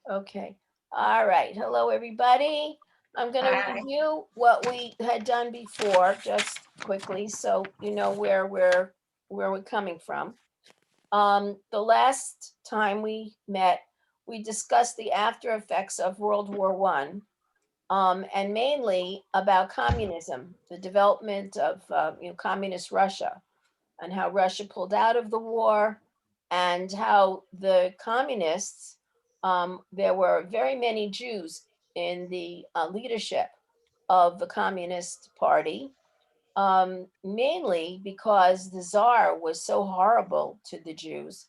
Okay. All right. Hello, everybody. I'm going to Hi. review what we had done before, just quickly, so you know where we're coming from. The last time we met, we discussed the after effects of World War One, and mainly about communism, the development of communist Russia, and how Russia pulled out of the war, and how the communists, there were very many Jews in the leadership of the Communist Party, mainly because the Czar was so horrible to the Jews,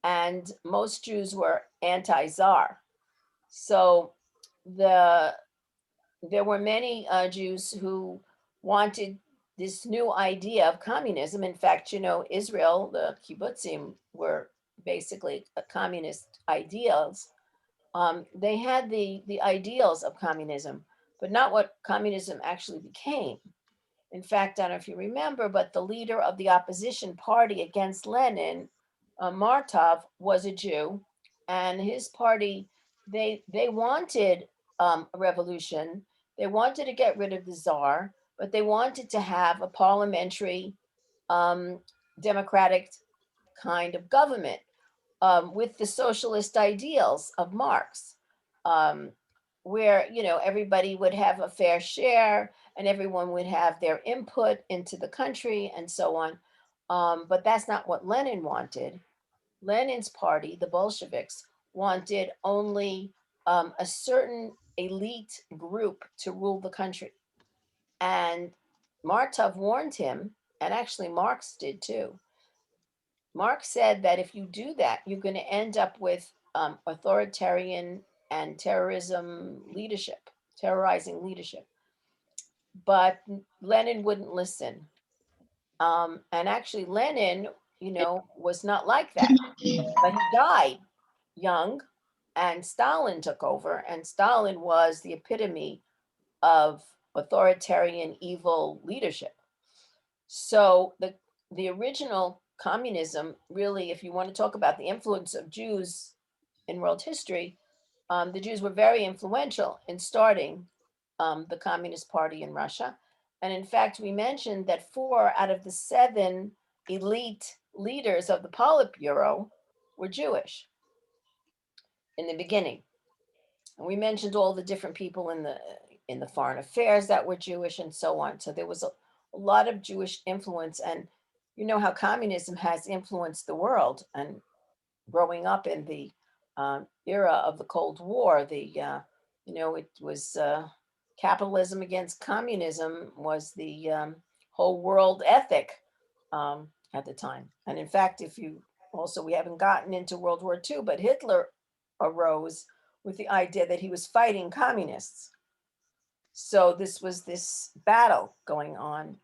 and most Jews were anti Czar. So the there were many Jews who wanted this new idea of communism. In fact, Israel, the kibbutzim, were basically communist ideals. They had the ideals of communism, but not what communism actually became. In fact, I don't know if you remember, but the leader of the opposition party against Lenin, Martov, was a Jew, and his party, they wanted a revolution. They wanted to get rid of the czar, but they wanted to have a parliamentary, um, democratic kind of government, with the socialist ideals of Marx, um, where everybody would have a fair share and everyone would have their input into the country and so on. But that's not what Lenin wanted. Lenin's party, the Bolsheviks, wanted only a certain elite group to rule the country. And Martov warned him, and actually Marx did too. Marx said that if you do that, you're going to end up with authoritarian and terrorizing leadership. But Lenin wouldn't listen. And actually, Lenin, was not like that. But he died young, and Stalin took over. And Stalin was the epitome of authoritarian, evil leadership. So the original communism, really, if you want to talk about the influence of Jews in world history, the Jews were very influential in starting the Communist Party in Russia. And in fact, we mentioned that four out of the seven elite leaders of the Politburo were Jewish in the beginning. And we mentioned all the different people in the foreign affairs that were Jewish and so on. So there was a lot of Jewish influence, and you know how communism has influenced the world. And growing up in the era of the Cold War, it was capitalism against communism was the whole world ethic at the time. And in fact, if you also, we haven't gotten into World War II, but Hitler arose with the idea that he was fighting communists. So this was this battle going on,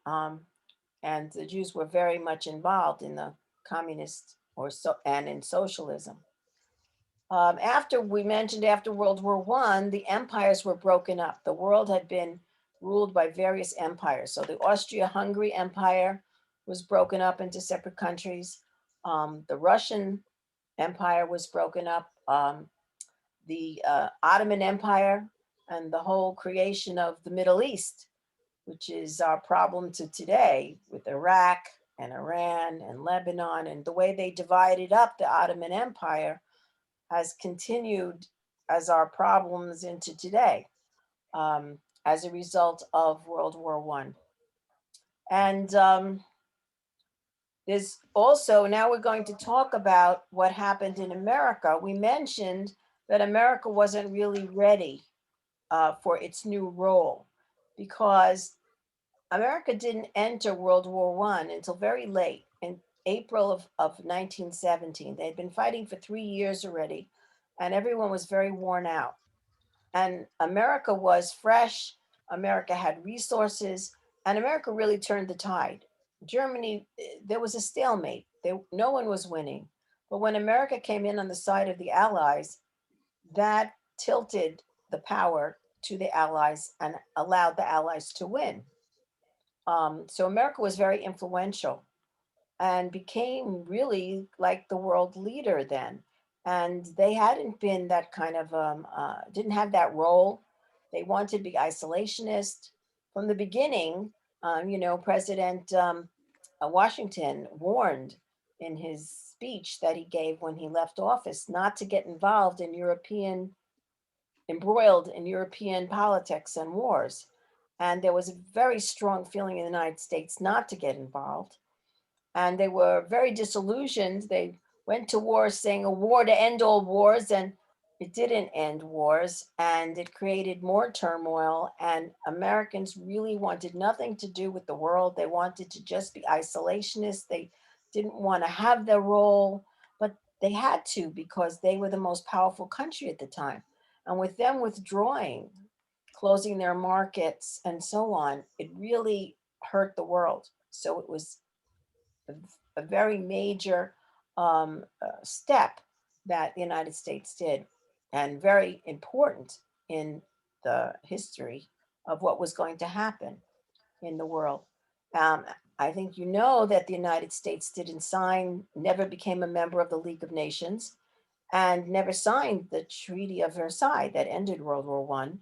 and the Jews were very much involved in the communist or so and in socialism. After we mentioned after World War One, the empires were broken up. The world had been ruled by various empires. So the Austria-Hungary Empire was broken up into separate countries. The Russian Empire was broken up. The Ottoman Empire and the whole creation of the Middle East, which is our problem to today with Iraq and Iran and Lebanon, and the way they divided up the Ottoman Empire has continued as our problems into today, as a result of World War One. And there's also, now we're going to talk about what happened in America. We mentioned that America wasn't really ready for its new role, because America didn't enter World War One until very late in April of 1917. They had been fighting for 3 years already, and everyone was very worn out. And America was fresh, America had resources, and America really turned the tide. Germany, there was a stalemate. No one was winning. But when America came in on the side of the Allies, that tilted the power to the Allies and allowed the Allies to win. So America was very influential and became really like the world leader then. and they hadn't been that kind of didn't have that role. They wanted to be isolationist from the beginning. President Washington warned in his speech that he gave when he left office not to get involved in embroiled in European politics and wars. And there was a very strong feeling in the United States not to get involved, and they were very disillusioned. They went to war saying a war to end all wars, and it didn't end wars, and it created more turmoil. And Americans really wanted nothing to do with the world. They wanted to just be isolationists. They didn't want to have their role, but they had to because they were the most powerful country at the time. And with them withdrawing, closing their markets, and so on, it really hurt the world. So it was a, a very major step that the United States did, and very important in the history of what was going to happen in the world. Um, I think you know that the United States didn't sign, never became a member of the League of Nations, and never signed the Treaty of Versailles that ended World War One.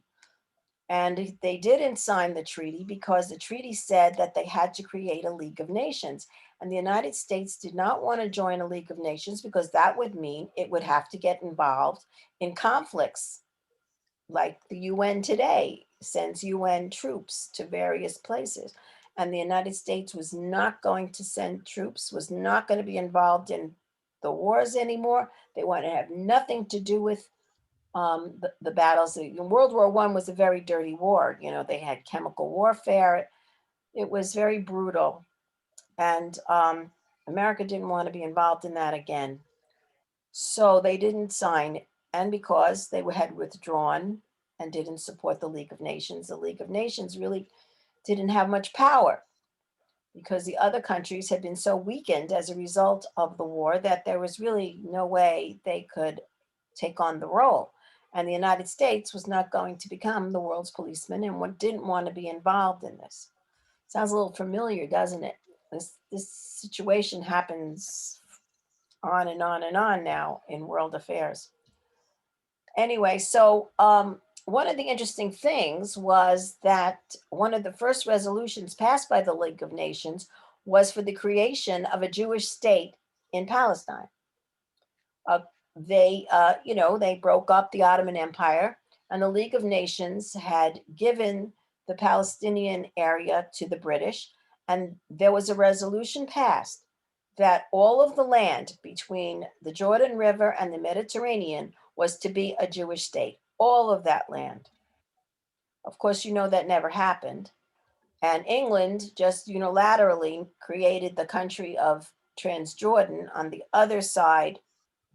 And they didn't sign the treaty because the treaty said that they had to create a League of Nations. And the United States did not want to join a League of Nations because that would mean it would have to get involved in conflicts like the UN today sends UN troops to various places. And the United States was not going to send troops, was not going to be involved in the wars anymore. They wanted to have nothing to do with the battles. World War One was a very dirty war. They had chemical warfare. It was very brutal, and America didn't want to be involved in that again. So they didn't sign it. And because they had withdrawn and didn't support the League of Nations really didn't have much power because the other countries had been so weakened as a result of the war that there was really no way they could take on the role. And the United States was not going to become the world's policeman and didn't want to be involved in this. Sounds a little familiar, doesn't it? This situation happens on and on and on now in world affairs. Anyway, so one of the interesting things was that one of the first resolutions passed by the League of Nations was for the creation of a Jewish state in Palestine. Uh, they broke up the Ottoman Empire, and the League of Nations had given the Palestinian area to the British, and there was a resolution passed that all of the land between the Jordan River and the Mediterranean was to be a Jewish state. All of that land. Of course, that never happened. And England just unilaterally created the country of Transjordan on the other side,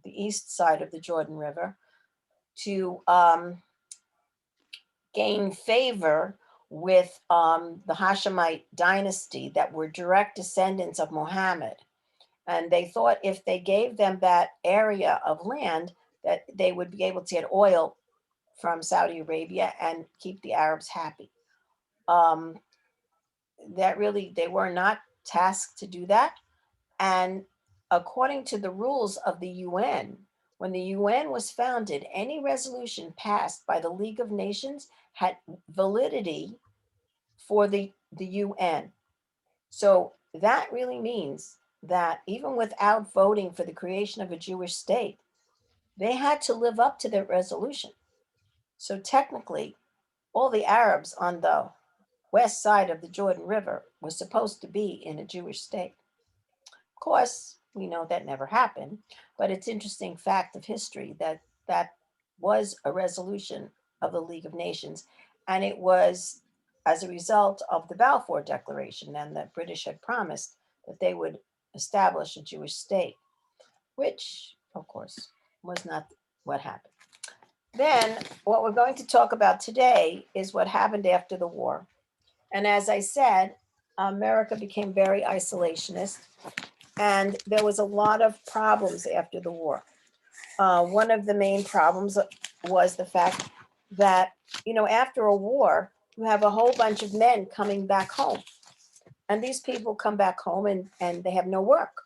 the east side of the Jordan River, to gain favor with the Hashemite dynasty that were direct descendants of Muhammad. And they thought if they gave them that area of land, that they would be able to get oil from Saudi Arabia and keep the Arabs happy. Um, that really, they were not tasked to do that. And according to the rules of the UN, when the UN was founded, any resolution passed by the League of Nations had validity for the UN. So that really means that even without voting for the creation of a Jewish state, they had to live up to their resolution. So technically, all the Arabs on the west side of the Jordan River were supposed to be in a Jewish state. Of course, we know that never happened, but it's interesting fact of history that that was a resolution of the League of Nations, and it was as a result of the Balfour Declaration, and the British had promised that they would establish a Jewish state, which, of course, was not what happened. Then, what we're going to talk about today is what happened after the war. And as I said, America became very isolationist, and there was a lot of problems after the war. One of the main problems was the fact that, after a war, you have a whole bunch of men coming back home. And these people come back home and they have no work.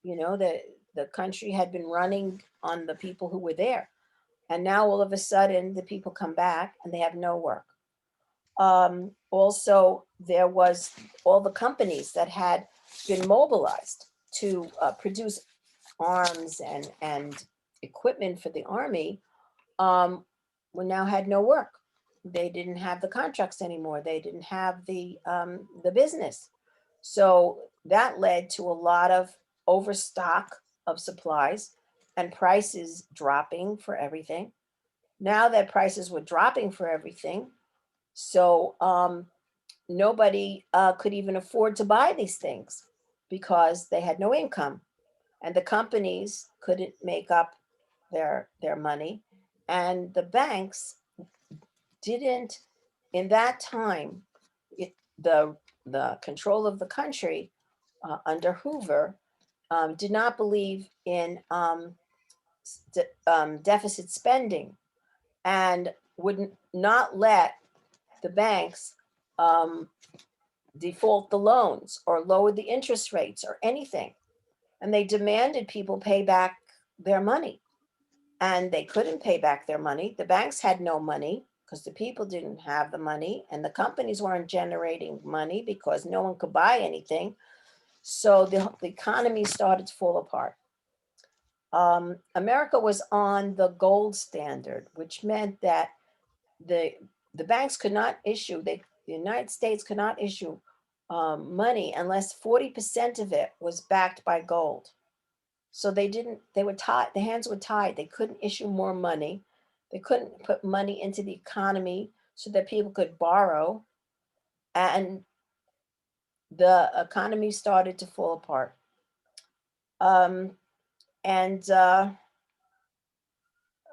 The the country had been running on the people who were there. And now all of a sudden, the people come back and they have no work. Also, there was all the companies that had been mobilized to produce arms and equipment for the army, um, we now had no work. They didn't have the contracts anymore. They didn't have the business. So that led to a lot of overstock of supplies and prices dropping for everything. Now that prices were dropping for everything, so nobody could even afford to buy these things because they had no income, and the companies couldn't make up their money, and the banks didn't in that time. it, the the control of the country under Hoover did not believe in deficit spending, and would not let the banks um, default the loans or lower the interest rates or anything. And they demanded people pay back their money. And they couldn't pay back their money. The banks had no money because the people didn't have the money, and the companies weren't generating money because no one could buy anything. So the economy started to fall apart. America was on the gold standard, which meant that the the banks could not issue, the United States could not issue money unless 40% of it was backed by gold. So they didn't, they were tied, the hands were tied. They couldn't issue more money. They couldn't put money into the economy so that people could borrow. And the economy started to fall apart. Um, and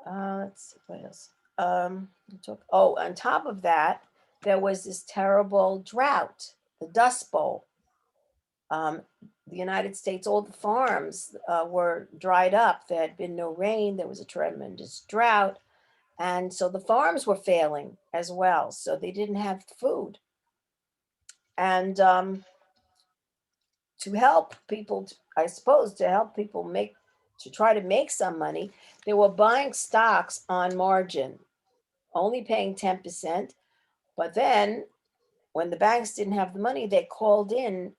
let's see what else. On top of that, there was this terrible drought, the Dust Bowl. Um, the United States, all the farms were dried up. There had been no rain. There was a tremendous drought. And so the farms were failing as well. So they didn't have food. And to help people, I suppose, to help people make, to try to make some money, they were buying stocks on margin, only paying 10%. But then when the banks didn't have the money, they called in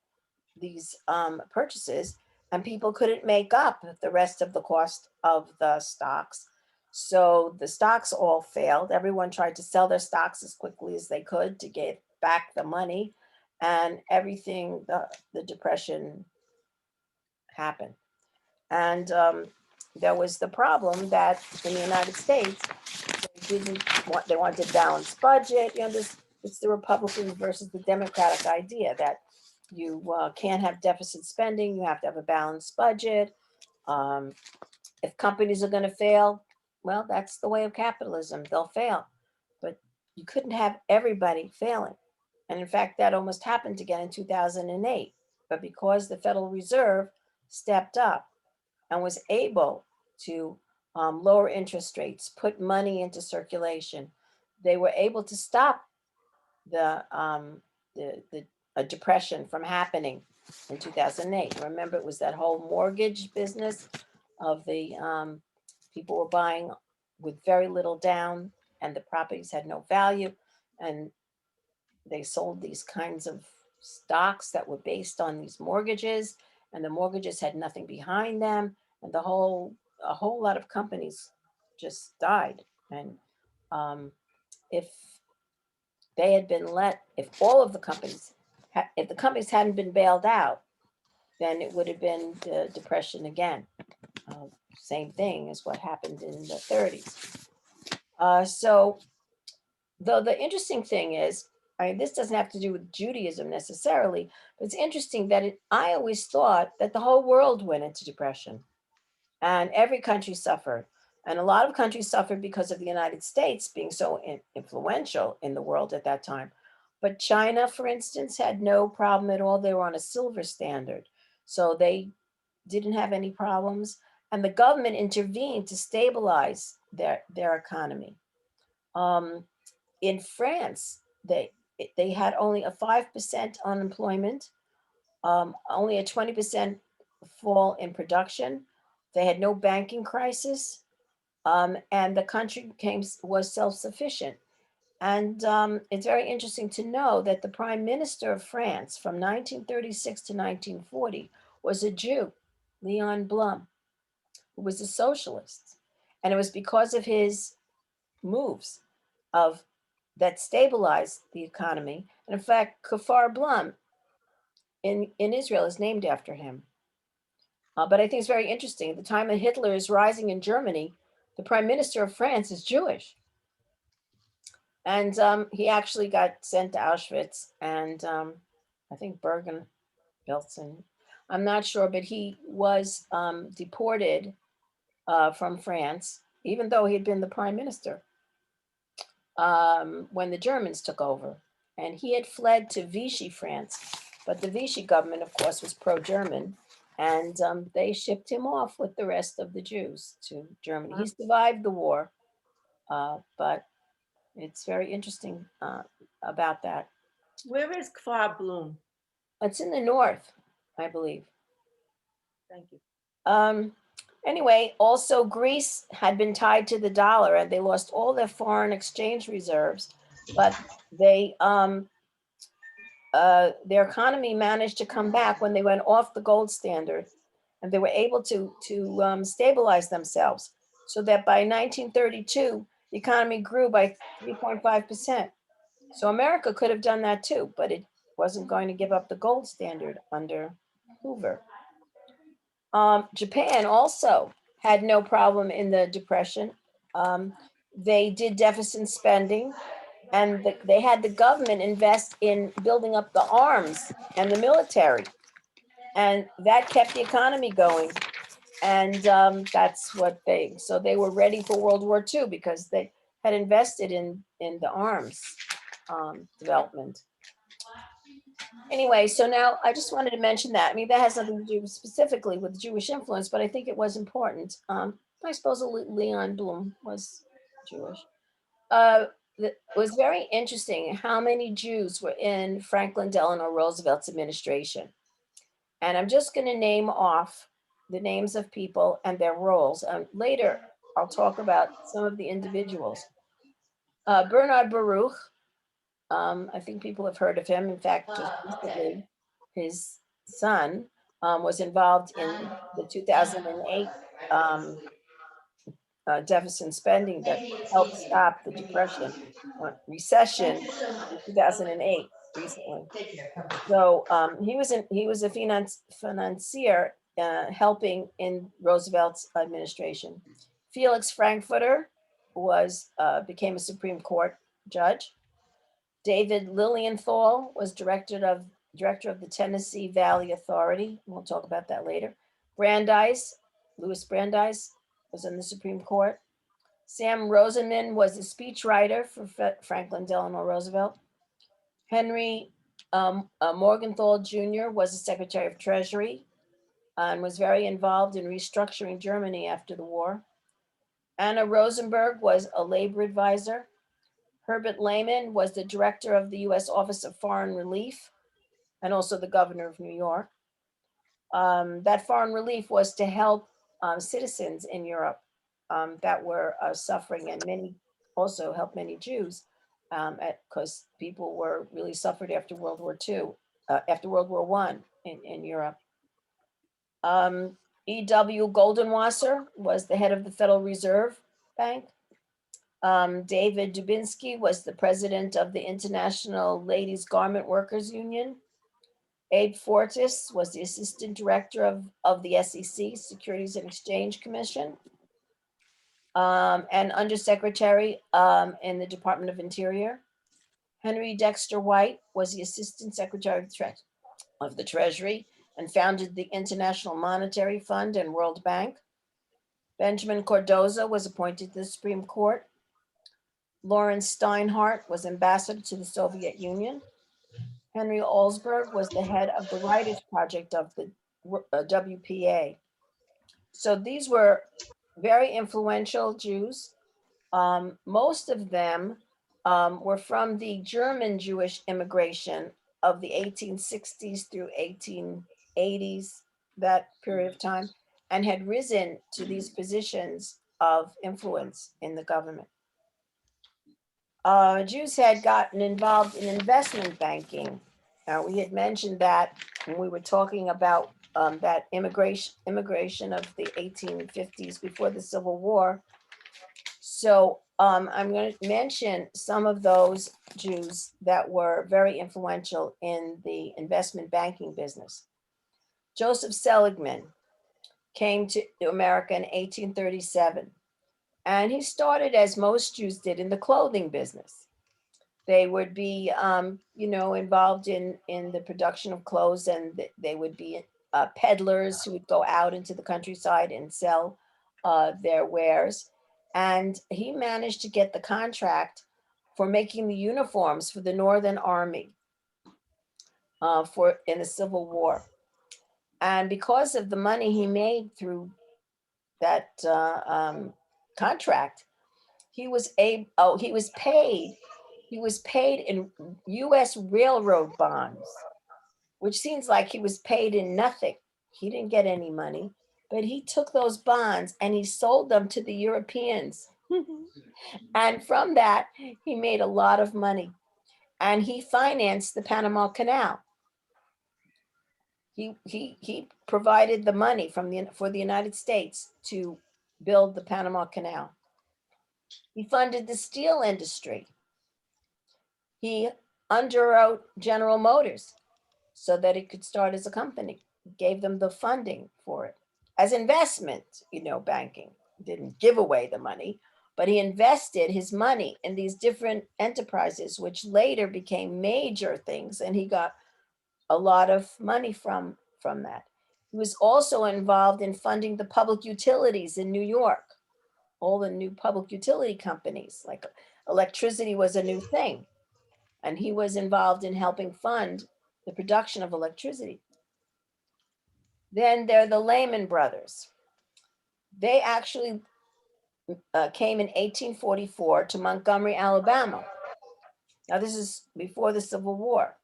these purchases, and people couldn't make up the rest of the cost of the stocks. So the stocks all failed. Everyone tried to sell their stocks as quickly as they could to get back the money, and everything, the depression happened. And there was the problem that in the United States, they didn't want, they wanted a balanced budget. You know, this, it's the Republican versus the Democratic idea that you can't have deficit spending, you have to have a balanced budget. Um, if companies are going to fail, well, that's the way of capitalism, they'll fail. But you couldn't have everybody failing. And in fact, that almost happened again in 2008. But because the Federal Reserve stepped up and was able to lower interest rates, put money into circulation, they were able to stop the a depression from happening in 2008. Remember, it was that whole mortgage business of the people were buying with very little down, and the properties had no value, and they sold these kinds of stocks that were based on these mortgages, and the mortgages had nothing behind them, and a whole lot of companies just died. And if they had been let, if all of the companies, if the companies hadn't been bailed out, then it would have been the depression again. Uh, Same thing as what happened in the 30s. So, though the interesting thing is, I mean, this doesn't have to do with Judaism necessarily, but it's interesting that I always thought that the whole world went into depression and every country suffered. And a lot of countries suffered because of the United States being so influential in the world at that time. But China, for instance, had no problem at all. They were on a silver standard. So they didn't have any problems. And the government intervened to stabilize their economy. Um, in France, they had only a 5% unemployment, only a 20% fall in production, They had no banking crisis, and the country was self-sufficient. And it's very interesting to know that the prime minister of France from 1936 to 1940 was a Jew, Leon Blum, who was a socialist. And it was because of his moves of that stabilized the economy. And in fact, Kfar Blum in Israel is named after him. But I think it's very interesting. At the time of Hitler is rising in Germany, the prime minister of France is Jewish. And he actually got sent to Auschwitz and I think Bergen Belsen. I'm not sure, but he was deported from France, even though he had been the prime minister when the Germans took over. And he had fled to Vichy, France. But the Vichy government, of course, was pro German. And they shipped him off with the rest of the Jews to Germany. He survived the war, but it's very interesting about that. Where is Kfar Bloom? It's in the north, I believe. Thank you. Um, anyway, also Greece had been tied to the dollar, and they lost all their foreign exchange reserves, but they their economy managed to come back when they went off the gold standard, and they were able to stabilize themselves, so that by 1932 the economy grew by 3.5%. So America could have done that too, but it wasn't going to give up the gold standard under Hoover. Japan also had no problem in the Depression. Um, they did deficit spending, and they had the government invest in building up the arms and the military, and that kept the economy going. And that's what they were ready for World War II because they had invested in the arms development. Anyway, so now I just wanted to mention that. I mean, that has nothing to do specifically with Jewish influence, but I think it was important. I suppose Leon Blum was Jewish. It was very interesting how many Jews were in Franklin Delano Roosevelt's administration. And I'm just going to name off the names of people and their roles. Later, I'll talk about some of the individuals. Bernard Baruch, I think people have heard of him. In fact, just recently, his son was involved in the 2008 um, deficit spending that helped stop the depression, recession in 2008 recently. So he was a financier helping in Roosevelt's administration. Felix Frankfurter was became a Supreme Court judge. David Lilienthal was director of the Tennessee Valley Authority. We'll talk about that later. Brandeis, Louis Brandeis, was in the Supreme Court. Sam Rosenman was a speechwriter for Franklin Delano Roosevelt. Henry Morgenthau Jr. was the Secretary of Treasury and was very involved in restructuring Germany after the war. Anna Rosenberg was a labor advisor. Herbert Lehman was the director of the U.S. Office of Foreign Relief and also the governor of New York. That foreign relief was to help citizens in Europe that were suffering, and many also helped many Jews because people were really suffered after World War II, after World War I in Europe. E.W. Goldenwasser was the head of the Federal Reserve Bank. David Dubinsky was the president of the International Ladies Garment Workers Union. Abe Fortas was the assistant director of the SEC, Securities and Exchange Commission, and undersecretary in the Department of Interior. Henry Dexter White was the assistant secretary of the Treasury and founded the International Monetary Fund and World Bank. Benjamin Cardozo was appointed to the Supreme Court. Lawrence Steinhardt was ambassador to the Soviet Union. Henry Olsberg was the head of the Writers Project of the WPA. So these were very influential Jews. Most of them were from the German Jewish immigration of the 1860s through 1880s, that period of time. and had risen to these positions of influence in the government. Jews had gotten involved in investment banking. We had mentioned that when we were talking about that immigration of the 1850s before the Civil War. So I'm going to mention some of those Jews that were very influential in the investment banking business. Joseph Seligman came to America in 1837, and he started, as most Jews did, in the clothing business. They would be, involved in the production of clothes, and they would be peddlers who would go out into the countryside and sell their wares. And he managed to get the contract for making the uniforms for the Northern Army for in the Civil War. And because of the money he made through that contract, he was paid. He was paid in U.S. railroad bonds, which seems like he was paid in nothing. He didn't get any money, but he took those bonds and he sold them to the Europeans. And from that, he made a lot of money. And he financed the Panama Canal. He provided the money for the United States to build the Panama Canal. He funded the steel industry. He underwrote General Motors so that it could start as a company. He gave them the funding for it as investment, banking. Didn't give away the money, but he invested his money in these different enterprises, which later became major things, and he got a lot of money from that. He was also involved in funding the public utilities in New York, all the new public utility companies, like electricity was a new thing. And he was involved in helping fund the production of electricity. Then there are the Lehman brothers. They actually came in 1844 to Montgomery, Alabama. Now, this is before the Civil War.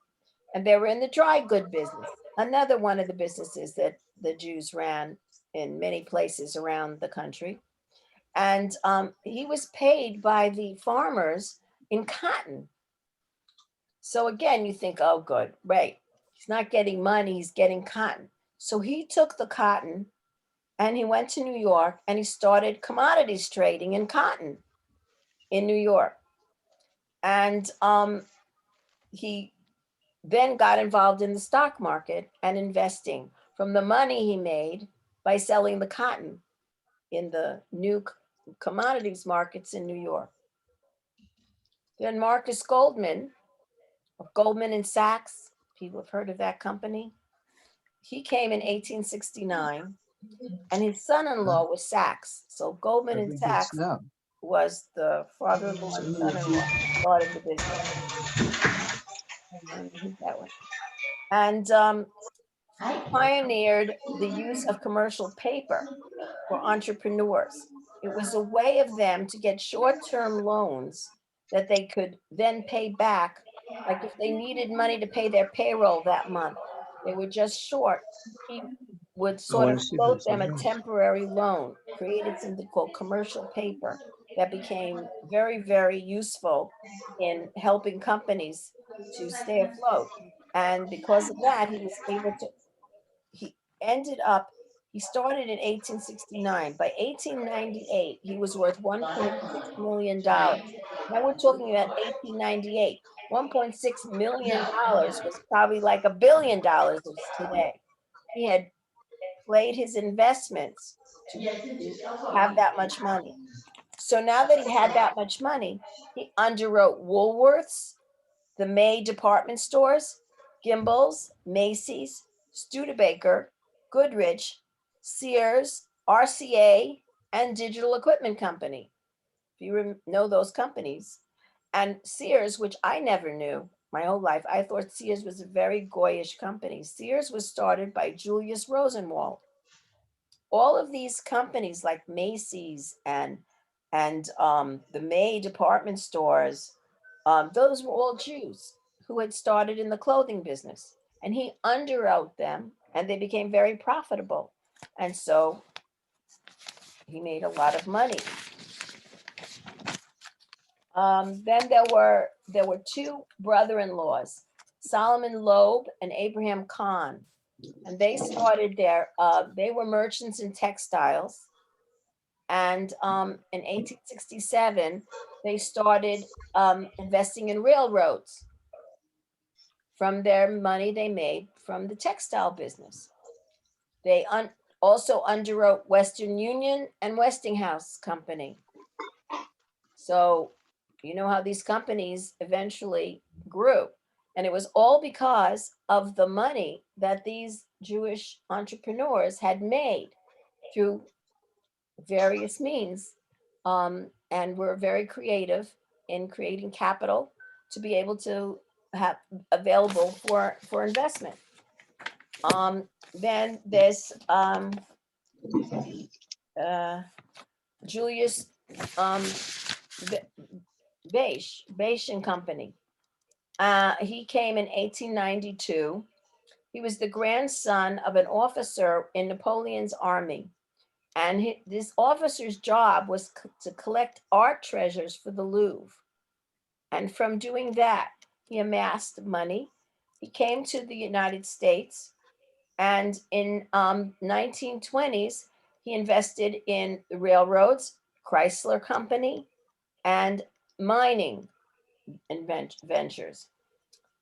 And they were in the dry good business, another one of the businesses that the Jews ran in many places around the country. And he was paid by the farmers in cotton. So again, you think, oh, good, right. He's not getting money, he's getting cotton. So he took the cotton and he went to New York and he started commodities trading in cotton in New York. And he then got involved in the stock market and investing from the money he made by selling the cotton in the new commodities markets in New York. Then Marcus Goldman of Goldman and Sachs, people have heard of that company. He came in 1869 and his son-in-law was Sachs. So Goldman and Sachs was the father-in-law and son-in-law who started the business. That one. And he pioneered the use of commercial paper for entrepreneurs. It was a way of them to get short-term loans that they could then pay back. Like if they needed money to pay their payroll that month, they were just short. He would sort of float them a temporary loan, created something called commercial paper that became very, very useful in helping companies to stay afloat. And because of that, he was able to, he ended up, he started in 1869. By 1898, he was worth $1.6 million. Now we're talking about 1898. $1.6 million was probably like $1 billion today. He had played his investments to have that much money. So now that he had that much money, he underwrote Woolworths, the May department stores, Gimbel's, Macy's, Studebaker, Goodrich, Sears, RCA, and Digital Equipment Company. If you know those companies. And Sears, which I never knew my whole life, I thought Sears was a very goyish company. Sears was started by Julius Rosenwald. All of these companies like Macy's and the May department stores, those were all Jews who had started in the clothing business, and he underwrote them, and they became very profitable. And so he made a lot of money. Then there were two brother-in-laws, Solomon Loeb and Abraham Kahn, and they started they were merchants in textiles. And in 1867, they started investing in railroads from their money they made from the textile business. They also underwrote Western Union and Westinghouse Company. So, you know how these companies eventually grew. And it was all because of the money that these Jewish entrepreneurs had made through various means, and were very creative in creating capital to be able to have available for investment. Then there's uh, Julius um, Beisch and Company. He came in 1892. He was the grandson of an officer in Napoleon's army. And this officer's job was to collect art treasures for the Louvre. And from doing that, he amassed money. He came to the United States, and in 1920s, he invested in the railroads, Chrysler Company, and mining ventures.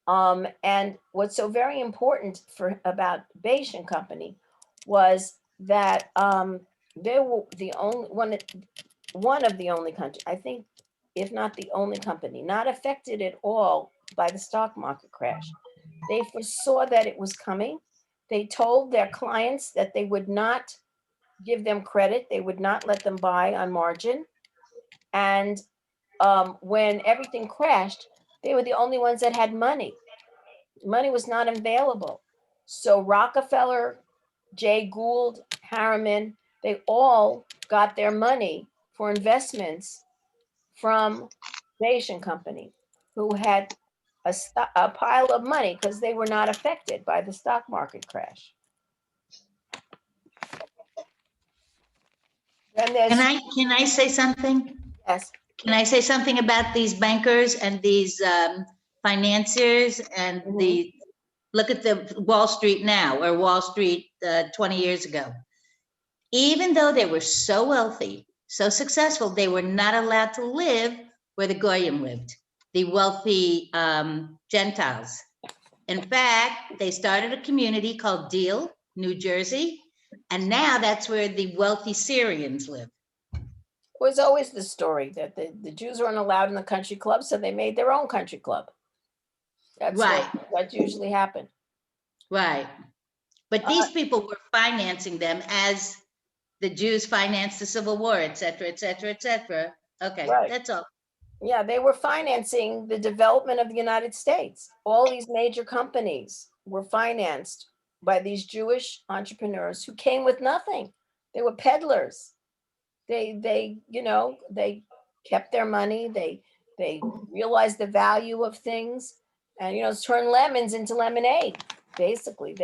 And what's so very important for about Beisch and Company was that they were the only one of the only country, I think, if not the only company, not affected at all by the stock market crash. They foresaw that it was coming. They told their clients that they would not give them credit, they would not let them buy on margin. And when everything crashed, they were the only ones that had money. Money was not available. So Rockefeller, Jay Gould, Harriman, they all got their money for investments from Beisch and Company, who had a pile of money because they were not affected by the stock market crash. Then there's, Can I say something? yes, Can I say something about these bankers and these financiers and the, look at the Wall Street now or Wall Street 20 years ago. Even though they were so wealthy, so successful, they were not allowed to live where the Goyim lived, the wealthy Gentiles. In fact, they started a community called Deal, New Jersey, and now that's where the wealthy Syrians live. was always the story that the Jews weren't allowed in the country club, so they made their own country club. That's Right. what usually happened. Right. But these people were financing them as the Jews financed the Civil War, et cetera, et cetera, et cetera. Okay, Right. that's all. Yeah, they were financing the development of the United States. All these major companies were financed by these Jewish entrepreneurs who came with nothing. They were peddlers. They kept their money. They realized the value of things, and turn lemons into lemonade, basically.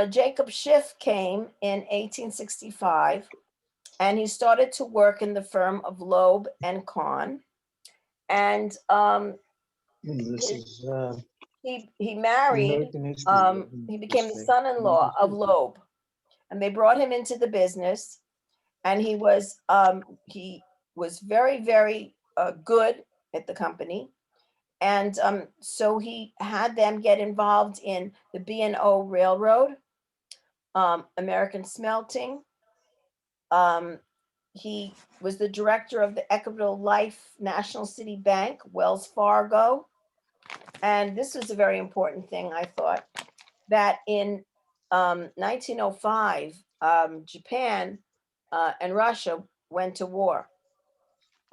Jacob Schiff came in 1865, and he started to work in the firm of Loeb and Kahn. And This is he married. American history. He became the son-in-law of Loeb, and they brought him into the business. And he was very, very good at the company. And so he had them get involved in the B&O Railroad, American Smelting. He was the director of the Equitable Life National City Bank, Wells Fargo. And this was a very important thing, I thought, that in 1905, Japan and Russia went to war.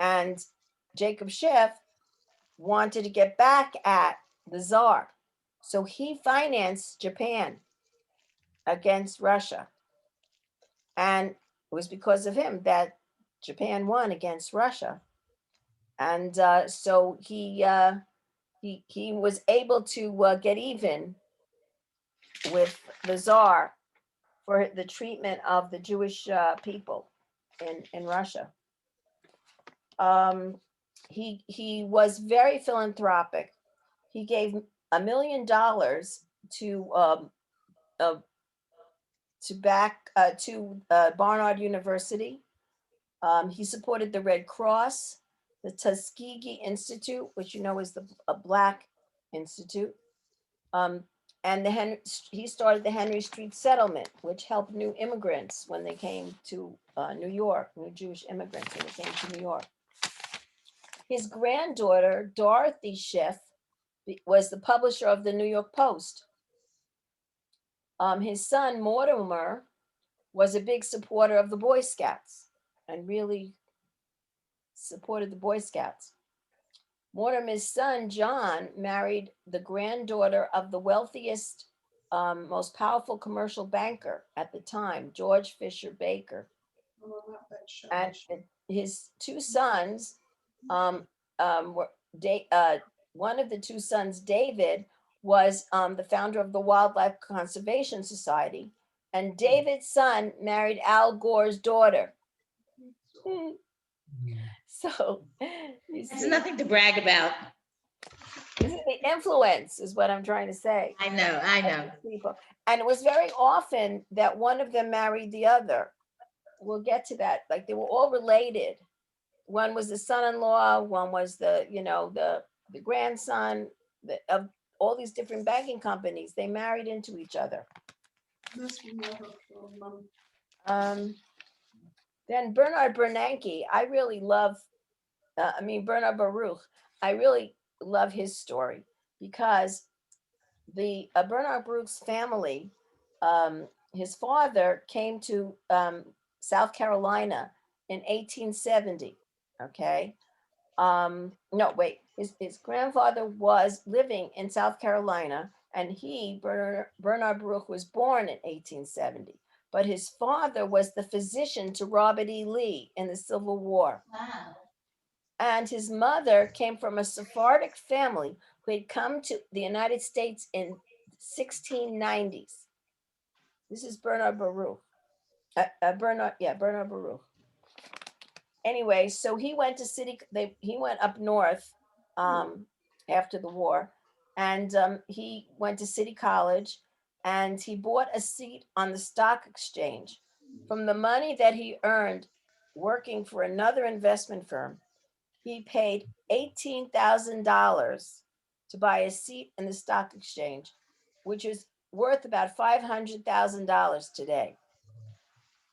And Jacob Schiff wanted to get back at the Tsar. So he financed Japan against Russia. And it was because of him that Japan won against Russia. And so he was able to get even with the Tsar for the treatment of the Jewish people in Russia. He was very philanthropic. He gave $1 million uh, to back to Barnard University. He supported the Red Cross, the Tuskegee Institute, which you know is a Black institute, um, and he started the Henry Street Settlement, which helped new immigrants when they came to New York, new Jewish immigrants when they came to New York. His granddaughter, Dorothy Schiff, was the publisher of the New York Post. His son, Mortimer, was a big supporter of the Boy Scouts and really supported the Boy Scouts. Mortimer's son, John, married the granddaughter of the wealthiest, most powerful commercial banker at the time, George Fisher Baker. And his two sons, were one of the two sons, David, was the founder of the Wildlife Conservation Society, and David's son married Al Gore's daughter. So you It's see, nothing to brag about. this is the influence, is what I'm trying to say. I know, I know. People. And it was very often that one of them married the other. We'll get to that. Like they were all related. One was the son-in-law, one was the grandson of all these different banking companies. They married into each other. Then Bernard Bernanke, I really love. Bernard Baruch. I really love his story because the Bernard Baruch's family, his father came to South Carolina in 1870. Okay. No, wait. His grandfather was living in South Carolina, and Bernard Baruch, was born in 1870. But his father was the physician to Robert E. Lee in the Civil War. Wow. And his mother came from a Sephardic family who had come to the United States in 1690s. This is Bernard Baruch. Bernard Baruch. Anyway, so he went he went up north after the war, and he went to City College, and he bought a seat on the stock exchange. From the money that he earned working for another investment firm, he paid $18,000 to buy a seat in the stock exchange, which is worth about $500,000 today.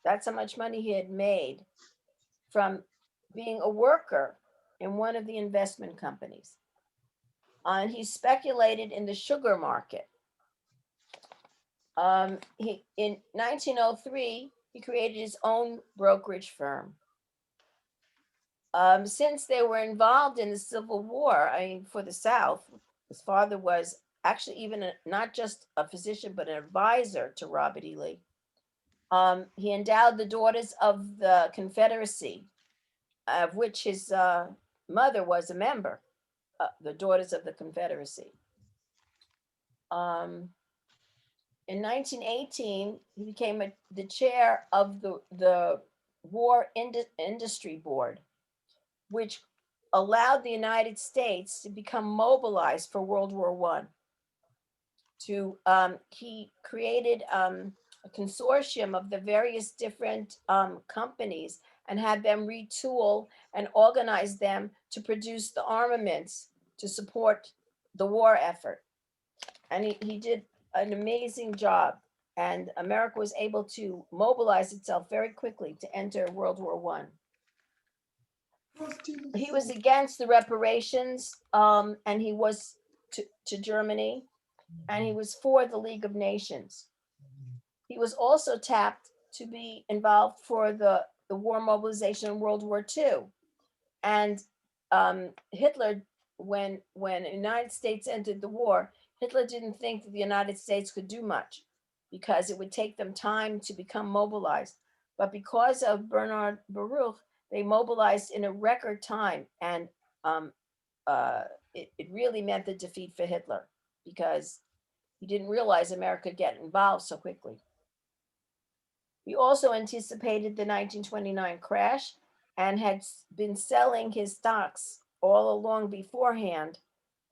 That's how much money he had made from being a worker in one of the investment companies. And he speculated in the sugar market. In 1903, he created his own brokerage firm. Since they were involved in the Civil War, for the South, his father was actually even not just a physician, but an advisor to Robert E. Lee. He endowed the Daughters of the Confederacy, of which his mother was a member, the Daughters of the Confederacy. In 1918, he became the chair of the War Industry Board, which allowed the United States to become mobilized for World War I. He created a consortium of the various different companies and had them retool and organize them to produce the armaments to support the war effort. And he did an amazing job. And America was able to mobilize itself very quickly to enter World War I. He was against the reparations, and he was to Germany, and he was for the League of Nations. He was also tapped to be involved for the war mobilization in World War II. And Hitler, when the United States entered the war, Hitler didn't think that the United States could do much because it would take them time to become mobilized. But because of Bernard Baruch, they mobilized in a record time, and it really meant the defeat for Hitler because he didn't realize America could get involved so quickly. He also anticipated the 1929 crash and had been selling his stocks all along beforehand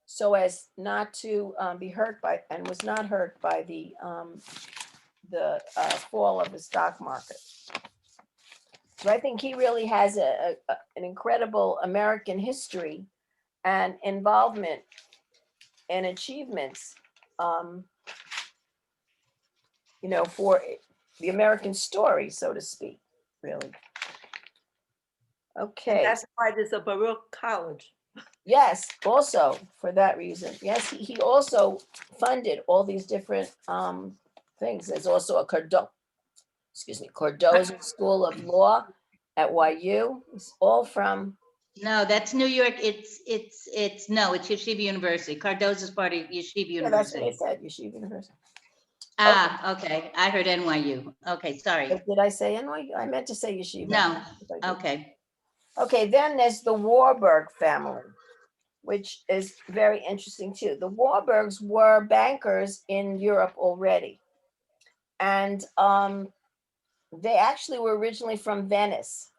so as not to be hurt by, and was not hurt by the fall of the stock market. So I think he really has an incredible American history and involvement and achievements, um, for the American story, so to speak, really. And Okay. that's why there's a Baruch College. Yes, also for that reason. Yes, he also funded all these different things. There's also a Cardozo School of Law at YU. It's all from, No, that's New York. No, it's Yeshiva University. Cardozo's part of Yeshiva yeah, that's what I University. said, Yeshiva University. Ah, okay. I heard NYU. Okay, sorry. Did I say NYU? I meant to say Yeshiva. No, If I did. okay. Okay, then there's the Warburg family, which is very interesting too. The Warburgs were bankers in Europe already. And they actually were originally from Venice,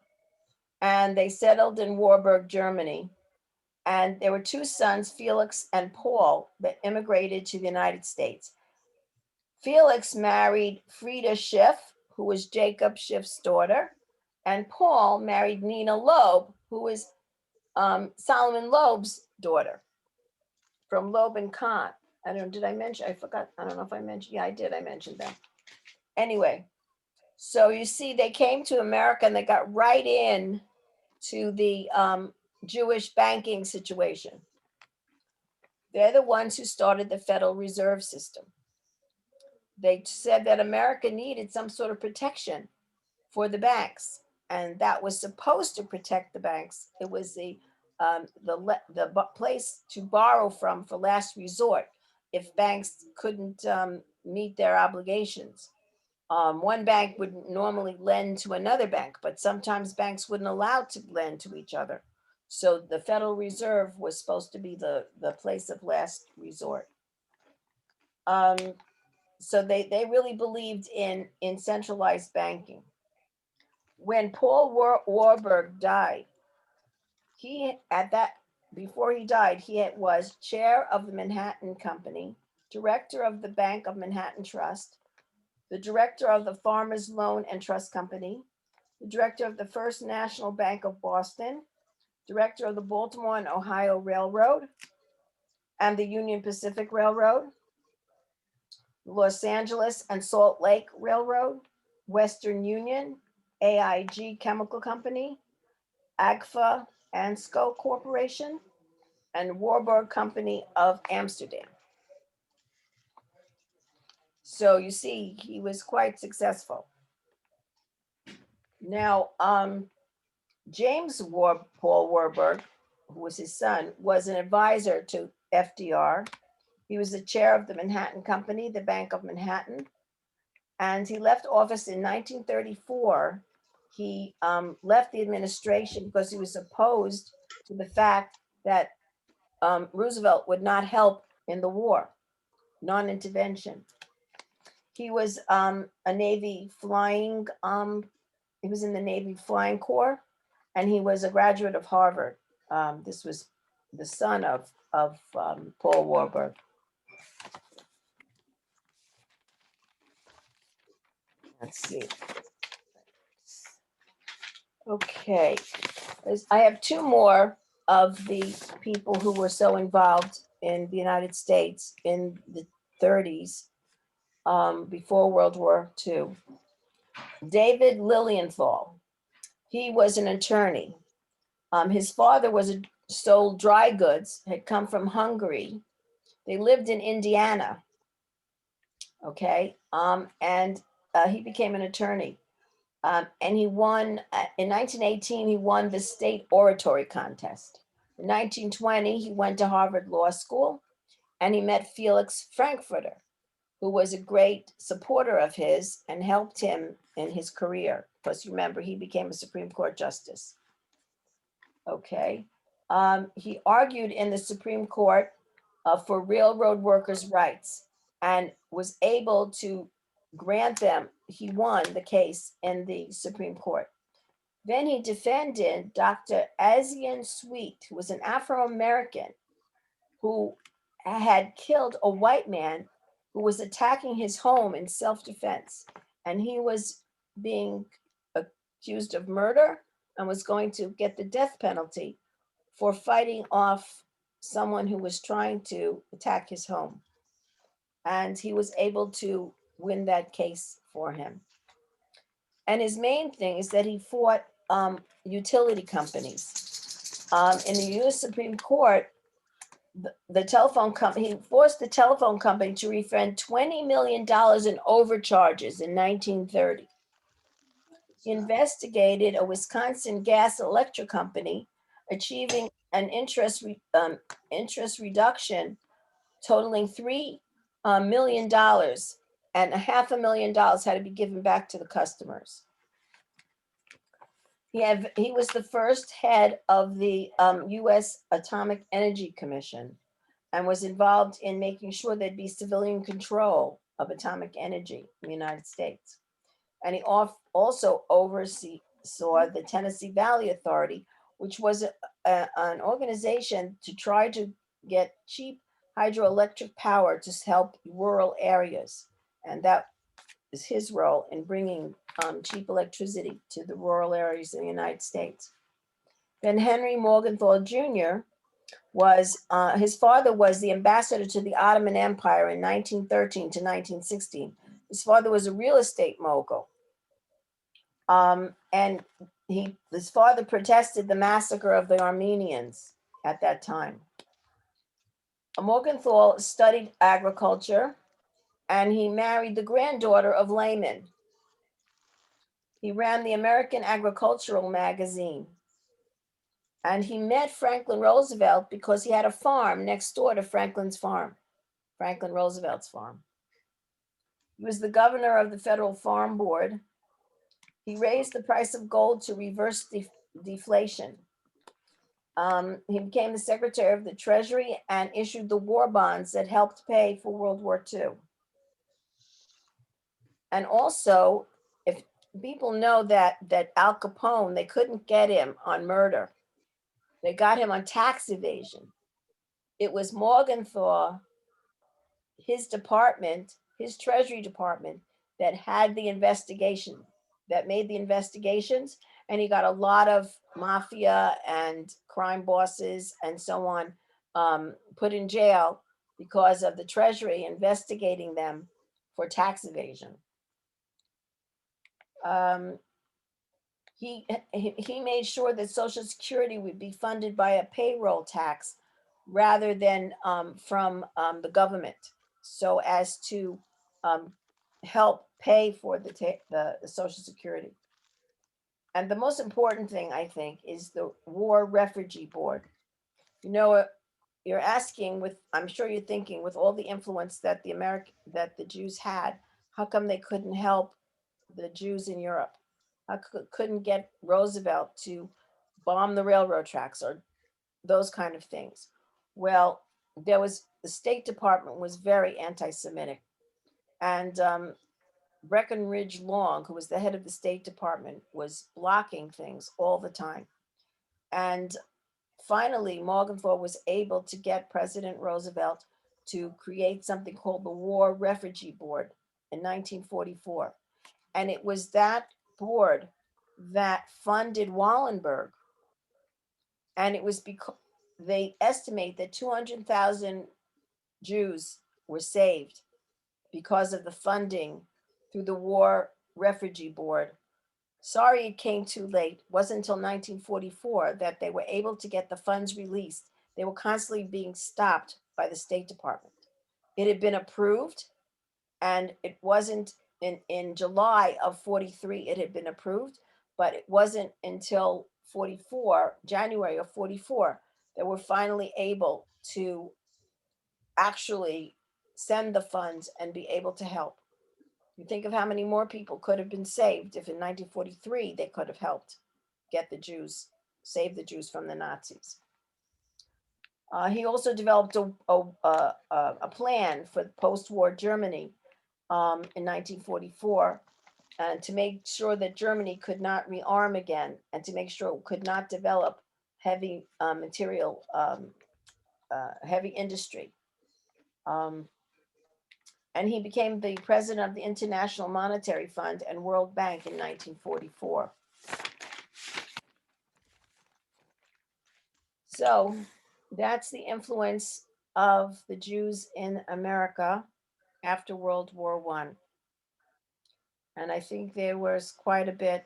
and they settled in Warburg, Germany. And there were two sons, Felix and Paul, that immigrated to the United States. Felix married Frieda Schiff, who was Jacob Schiff's daughter, and Paul married Nina Loeb, who was Solomon Loeb's daughter from Loeb and Kahn. I don't know, did I mention? I forgot. I don't know if I mentioned. Yeah, I did. I mentioned them. Anyway, so you see, they came to America and they got right in to the Jewish banking situation. They're the ones who started the Federal Reserve System. They said that America needed some sort of protection for the banks, and that was supposed to protect the banks. It was the place to borrow from for last resort if banks couldn't meet their obligations. One bank would normally lend to another bank, but sometimes banks wouldn't allow to lend to each other. So the Federal Reserve was supposed to be the place of last resort. So they really believed in centralized banking. When Paul Warburg died, before he died, was chair of the Manhattan Company, director of the Bank of Manhattan Trust, the director of the Farmers Loan and Trust Company, the director of the First National Bank of Boston, director of the Baltimore and Ohio Railroad and the Union Pacific Railroad, the Los Angeles and Salt Lake Railroad, Western Union, AIG Chemical Company, AGFA Ansco Corporation, and Warburg Company of Amsterdam. So you see, he was quite successful. Now, James Paul Warburg, who was his son, was an advisor to FDR. He was the chair of the Manhattan Company, the Bank of Manhattan, and he left office in 1934. He left the administration because he was opposed to the fact that Roosevelt would not help in the war, non-intervention. He was a Navy flying, he was in the Navy Flying Corps, and he was a graduate of Harvard. This was the son of Paul Warburg. Let's see. Okay, I have two more of the people who were so involved in the United States in the 30s, before World War II. David Lilienthal. He was an attorney. His father sold dry goods, had come from Hungary. They lived in Indiana. Okay, and he became an attorney. And he won, in 1918, he won the state oratory contest. In 1920, he went to Harvard Law School and he met Felix Frankfurter, who was a great supporter of his and helped him in his career. Because remember, he became a Supreme Court justice. Okay. He argued in the Supreme Court for railroad workers' rights and was able to grant them he won the case in the Supreme Court. Then he defended Dr. Asian Sweet, who was an Afro-American who had killed a white man who was attacking his home in self-defense. And he was being accused of murder and was going to get the death penalty for fighting off someone who was trying to attack his home. And he was able to win that case for him. And his main thing is that he fought utility companies. In the US Supreme Court, the telephone company, he forced the telephone company to refund $20 million in overcharges in 1930. He investigated a Wisconsin gas electric company, achieving an interest reduction totaling $3 million, and $500,000 had to be given back to the customers. He was the first head of the U.S. Atomic Energy Commission and was involved in making sure there'd be civilian control of atomic energy in the United States. And he also oversaw the Tennessee Valley Authority, which was an organization to try to get cheap hydroelectric power to help rural areas. And that is his role in bringing cheap electricity to the rural areas in the United States. Then Henry Morgenthau Jr. his father was the ambassador to the Ottoman Empire in 1913 to 1916. His father was a real estate mogul. And his father protested the massacre of the Armenians at that time. Morgenthau studied agriculture, and he married the granddaughter of laymen. He ran the American Agricultural Magazine. And he met Franklin Roosevelt because he had a farm next door to Franklin's farm, Franklin Roosevelt's farm. He was the governor of the Federal Farm Board. He raised the price of gold to reverse deflation. He became the Secretary of the Treasury and issued the war bonds that helped pay for World War II. And also, if people know that Al Capone, they couldn't get him on murder. They got him on tax evasion. It was Morgenthau, his department, his Treasury Department, that had the investigation, that made the investigations, and he got a lot of mafia and crime bosses and so on put in jail because of the Treasury investigating them for tax evasion. He made sure that Social Security would be funded by a payroll tax rather than from the government, so as to help pay for the Social Security. And the most important thing, I think, is the War Refugee Board. You know, you're asking I'm sure you're thinking, with all the influence that the Jews had, how come they couldn't help the Jews in Europe? How couldn't get Roosevelt to bomb the railroad tracks or those kind of things? Well, the State Department was very anti-Semitic, and Breckinridge Long, who was the head of the State Department, was blocking things all the time. And finally, Morgenthau was able to get President Roosevelt to create something called the War Refugee Board in 1944. And it was that board that funded Wallenberg. And it was because they estimate that 200,000 Jews were saved because of the funding through the War Refugee Board. Sorry it came too late. It wasn't until 1944 that they were able to get the funds released. They were constantly being stopped by the State Department. It had been approved, and it wasn't in July of 43, it had been approved, but it wasn't until 44, January of 44, that we're finally able to actually send the funds and be able to help. You think of how many more people could have been saved if in 1943 they could have helped get the Jews, save the Jews from the Nazis. He also developed a plan for post-war Germany in 1944 to make sure that Germany could not rearm again, and to make sure it could not develop heavy heavy industry. And he became the president of the International Monetary Fund and World Bank in 1944. So that's the influence of the Jews in America after World War I. And I think there was quite a bit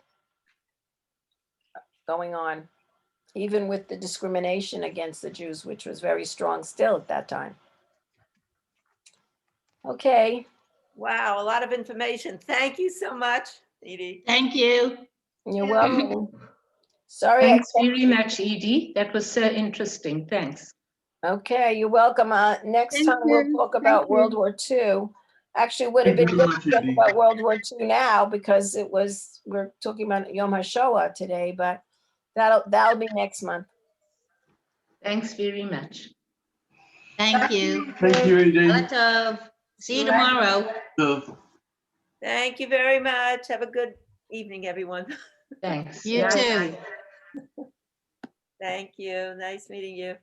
going on, even with the discrimination against the Jews, which was very strong still at that time. Okay, Wow, a lot of information. Thank you so much, Edie. Thank you. you're welcome. Sorry. Thanks very much, Edie. That was so interesting. Thanks. Okay, you're welcome. Next Thank time we'll you. talk Thank about you. World War II. Actually, it would have Thank been you good very to much, talk Edie. about World War II now because we're talking about Yom HaShoah today, but that'll be next month. Thanks very much. Thank you. Thank you, Edie. Hala tov. See you tomorrow. Thank you very much. Have a good evening, everyone. Thanks. You Night. too. Thank you. Nice meeting you.